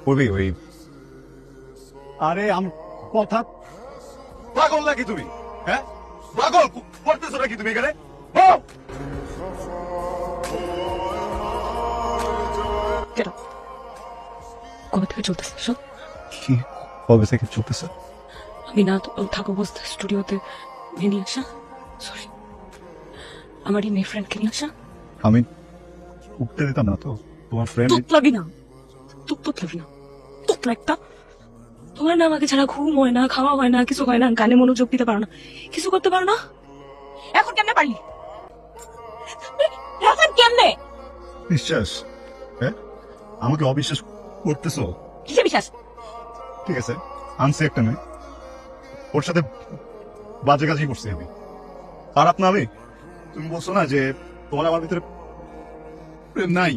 বলবি ওই আরে কথা পাগল নাকি তুমি? হ্যাঁ পাগল করতেছো নাকি তুমি এখানে? কবে থেকে চলতেছে সব? কি কবে থেকে চলতেছে? আমি না থাকো বসতে স্টুডিওতে নিয়ে আসা, সরি আমার এই মেয়ে ফ্রেন্ডকে নিয়ে আসা। আমি উঠতে দিতাম না তো তোমার ফ্রেন্ড। তুতলাবি না, তুতলাবি না, তুতলা একটা। তোমার না আমাকে ছাড়া ঘুম হয় না, খাওয়া হয় না, কিছু হয় না, গানে মনোযোগ দিতে পারো না, কিছু করতে পারো না। এখন কেমনে পারলি? এখন কেমনে? বিশ্বাস? হ্যাঁ আমাকে অবিশ্বাস করতেছো? কিসে বিশ্বাস? ঠিক আছে আনছি একটা মেয়ে, ওর সাথে বাজে কাজই করছি আমি। খারাপ না আমি? তুমি বলছো না যে তোমার আমার ভিতরে প্রেম নাই?